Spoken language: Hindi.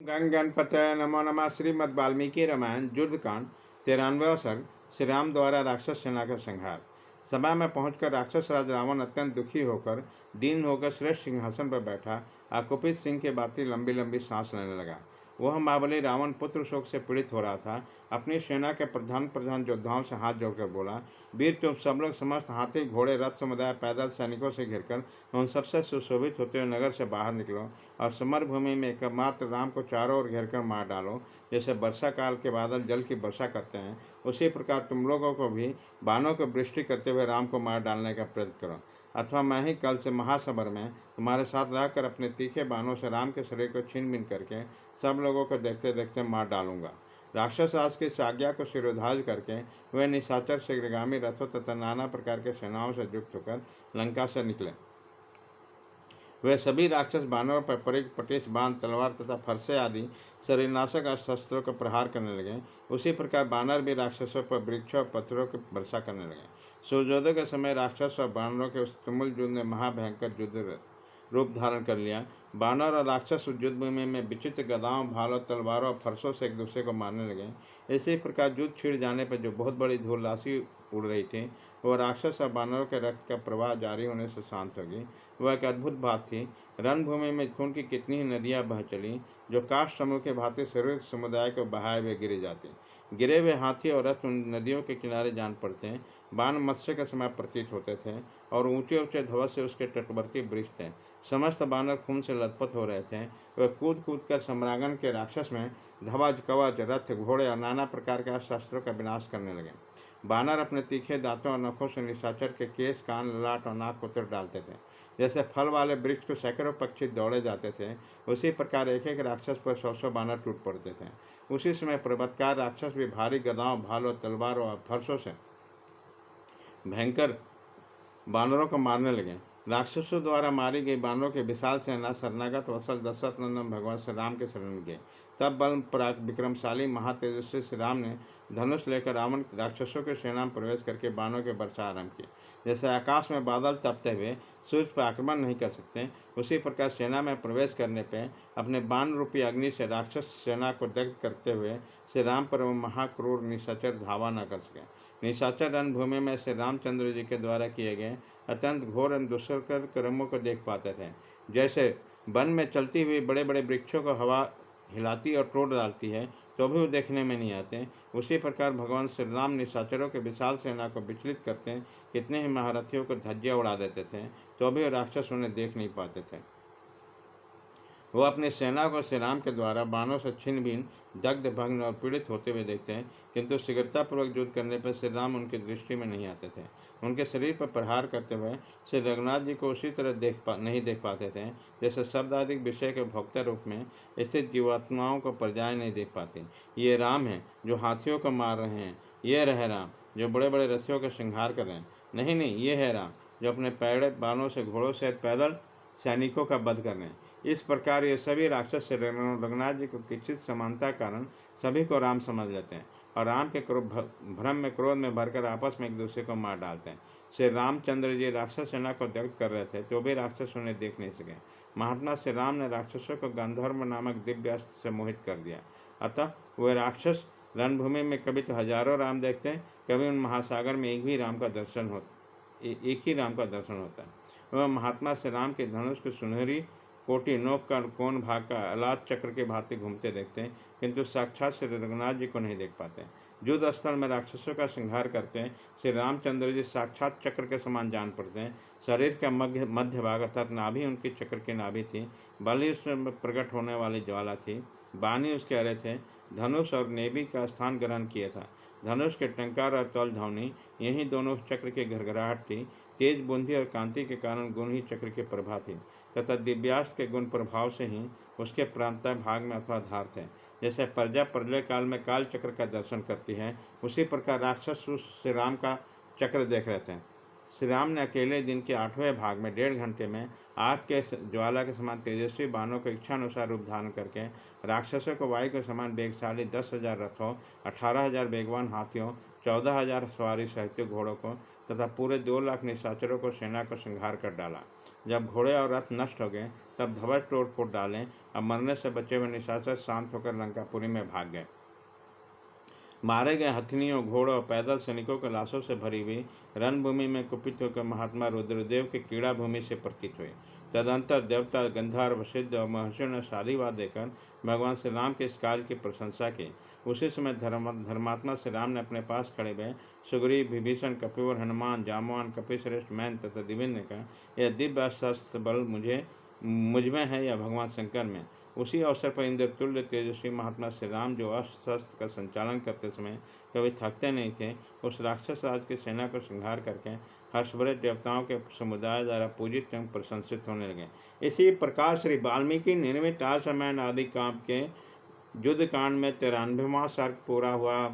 गण गणपतये नमो नमः। श्रीमद् वाल्मीकि रामायण युद्धकांड 93वां सर्ग। श्री राम द्वारा राक्षस सेना का संहार। सभा में पहुंचकर राक्षस राज रावण अत्यंत दुखी होकर दीन होकर श्रेष्ठ सिंहासन पर बैठा आकुपित सिंह के भांति लंबी लंबी सांस लेने लगा। वह महाबली रावण पुत्र शोक से पीड़ित हो रहा था। अपनी सेना के प्रधान प्रधान योद्धाओं से हाथ जोड़कर बोला, वीर तुम सब लोग समस्त हाथी घोड़े रथ समुदाय पैदल सैनिकों से घिरकर उन सबसे सुशोभित होते हुए नगर से बाहर निकलो और समर भूमि में एकमात्र राम को चारों ओर घेरकर मार डालो। जैसे वर्षा काल के बादल जल की वर्षा करते हैं, उसी प्रकार तुम लोगों को भी बाणों की वृष्टि करते हुए राम को मार डालने का प्रयत्न करो, अथवा मैं ही कल से महासमर में तुम्हारे साथ रहकर अपने तीखे बाणों से राम के शरीर को छीन बीन करके सब लोगों को देखते देखते मार डालूंगा। राक्षस राज की इस आज्ञा को शिरोधार्य करके वे निशाचर शीघ्रगामी रथों तथा नाना प्रकार के सेनाओं से युक्त होकर लंका से निकले। वे सभी राक्षस बानरों पर परिक पटिश बांध तलवार तथा फरसे आदि शरीरनाशक शस्त्रों का प्रहार करने लगे। उसी प्रकार बानर भी राक्षसों पर वृक्षों और पत्थरों की वर्षा करने लगे। सूर्योदय के समय राक्षस और बानरों के उस तुमुल युद्ध ने महाभयंकर युद्ध रूप धारण कर लिया। बानर और राक्षस युद्ध भूमि में विचित्र गदाओं भालों तलवारों और फरसों से एक दूसरे को मारने लगे। इसी प्रकार युद्ध छिड़ जाने पर जो बहुत बड़ी धूल राशि उड़ रही थी, वह राक्षस और बानरों के रक्त का प्रवाह जारी होने से शांत होगी। वह एक अद्भुत बात थी। रणभूमि में खून की कितनी ही नदियां बह चली, जो काश समूह के भांति शरीर समुदाय को बहाए हुए गिरे जाते। गिरे हुए हाथी और रथ उन नदियों के किनारे जान पड़ते। बाण मत्स्य के समय प्रतीत होते थे और ऊंचे ऊंचे ध्वज से उसके तटवर्ती वृक्ष थे। समस्त बानर खून से लथपथ हो रहे थे। वे कूद कूद कर सम्रांगण के राक्षस में ध्वज कवच रथ घोड़े और नाना प्रकार के शस्त्रों का विनाश करने लगे। बानर अपने तीखे दांतों और नखों से निशाचर के केस कान ललाट और नाक को तोड़ डालते थे। जैसे फल वाले वृक्ष को सैकड़ों पक्षी दौड़े जाते थे, उसी प्रकार एक एक राक्षस पर 100 बानर टूट पड़ते थे। उसी समय पर्वतकार राक्षस भी भारी गदाओं भालों तलवारों और फरसों से भयंकर बानरों को मारने लगे। राक्षसों द्वारा मारी गई बानरों के विशाल सेना शरणागत वत्सल दशरथ नंदन भगवान श्री राम के शरण में गए। तब बल पराक विक्रमशाली महातेजस्वी श्री राम ने धनुष लेकर रावण राक्षसों के सेना में प्रवेश करके बाणों के वर्षा आरंभ की। जैसे आकाश में बादल तपते हुए सूर्य पर आक्रमण नहीं कर सकते, उसी प्रकार सेना में प्रवेश करने पर अपने बाण रूपी अग्नि से राक्षस सेना को दग्ध करते हुए श्री राम पर महाक्रूर निशाचर धावा न कर सके। निशाचर रणभूमि में श्री रामचंद्र जी के द्वारा किए गए अत्यंत घोर एवं दुष्कर कर्मों को देख पाते थे। जैसे वन में चलती हुई बड़े बड़े वृक्षों को हवा हिलाती और तोड़ डालती है, तो भी वो देखने में नहीं आते, उसी प्रकार भगवान श्री राम निशाचरों के विशाल सेना को विचलित करते कितने ही महारथियों को धज्जियां उड़ा देते थे, तो भी राक्षस उन्हें देख नहीं पाते थे। वो अपनी सेना को श्री राम के द्वारा बाणों से छिन्न भिन्न दग्ध भग्न और पीड़ित होते हुए देखते हैं, किंतु शीघ्रतापूर्वक युद्ध करने पर श्री राम उनकी दृष्टि में नहीं आते थे। उनके शरीर पर प्रहार करते हुए श्री रघुनाथ जी को उसी तरह नहीं देख पाते थे, जैसे शब्दाधिक विषय के भोक्ता रूप में स्थित जीवात्माओं को पर्याय नहीं देख पाते। ये राम हैं जो हाथियों को मार रहे हैं, ये रहे राम जो बड़े बड़े रथियों का संहार कर रहे हैं, नहीं, ये है राम जो अपने पैड़े बाणों से घोड़ों से पैदल सैनिकों का वध कर रहे हैं। इस प्रकार ये सभी राक्षस रघुनाथ जी को किंचित समानता कारण सभी को राम समझ लेते हैं और राम के भ्रम में क्रोध में भरकर आपस में एक दूसरे को मार डालते हैं। श्री रामचंद्र जी राक्षस सेना को दग्ध कर रहे थे, तो भी राक्षस उन्हें देख नहीं सके। महात्मा श्री राम ने राक्षसों को गंधर्व नामक दिव्य अस्त्र से मोहित कर दिया। अतः वे राक्षस रणभूमि में कभी तो हजारों राम देखते हैं, कभी उन महासागर में एक ही राम का दर्शन होता है। वह महात्मा श्री राम के धनुष की सुनहरी कोटि नोक का कोन भाग का अलाद चक्र के भांति घूमते देखते हैं, किंतु साक्षात श्री रघुनाथ जी को नहीं देख पाते। युद्ध स्थल में राक्षसों का संहार करते हैं श्री रामचंद्र जी साक्षात चक्र के समान जान पड़ते हैं। शरीर का मध्य भाग अर्थात नाभि उनकी चक्र की नाभि थी, बलि उसमें प्रकट होने वाली ज्वाला थी, बानी उसके अरे थे, धनुष और नेवी का स्थान ग्रहण किया था। धनुष के टंकार और तौल ध्वनि यही दोनों चक्र की घरघराहट थी। तेज बुंदी और कांति के कारण गुण ही चक्र की प्रभा थी तथा दिव्यास्त्र के गुण प्रभाव से ही उसके प्रांत भाग में अथवा धार थे। जैसे प्रजा प्रलय काल में काल चक्र का दर्शन करती है, उसी प्रकार राक्षस श्री राम का चक्र देख रहे थे। श्री राम ने अकेले दिन के 8वें भाग में 1.5 घंटे में आग के ज्वाला के समान तेजस्वी बाणों को इच्छानुसार रूप धारण करके राक्षसों को वायु के समान वेगशाली 10,000 रथों, 18,000 वेगवान हाथियों, 14,000 सवारी सहित घोड़ों को तथा पूरे 2 लाख निशाचरों को सेना को संहार कर डाला। जब घोड़े और रथ नष्ट हो गए, तब ध्वज तोड़ फोड़ डालें। अब मरने से बचे हुए निशाचर शांत होकर लंकापुरी में भाग गए। मारे गए हथिनियों, घोड़ों और पैदल सैनिकों के लाशों से भरी हुई रणभूमि में कुपित होकर महात्मा रुद्रदेव की क्रीड़ा भूमि से प्रतीत हुए। तदंतर देवता, गंधर्व, सिद्ध और महर्षियों ने साधुवाद देकर भगवान श्री राम के इस कार्य की प्रशंसा की। उसी समय धर्मात्मा श्री राम ने अपने पास खड़े हुए सुग्रीव, विभीषण, कपिवर, हनुमान, जामवान, कपिश्रेष्ठ, मैन तथा दिव्य ने कहा, यह दिव्य अस्त्र बल मुझ में है या भगवान शंकर में। उसी अवसर पर इंद्रतुल्य तेजस्वी महात्मा श्री राम, जो अस्त्र शस्त्र का संचालन करते समय कभी थकते नहीं थे, उस राक्षस राज की सेना को संहार करके हर्षभरे देवताओं के समुदाय द्वारा पूजित एवं प्रशंसित होने लगे। इसी प्रकार श्री वाल्मीकि निर्मित आसमैन आदि काव्य के युद्ध कांड में 93वां सर्ग पूरा हुआ।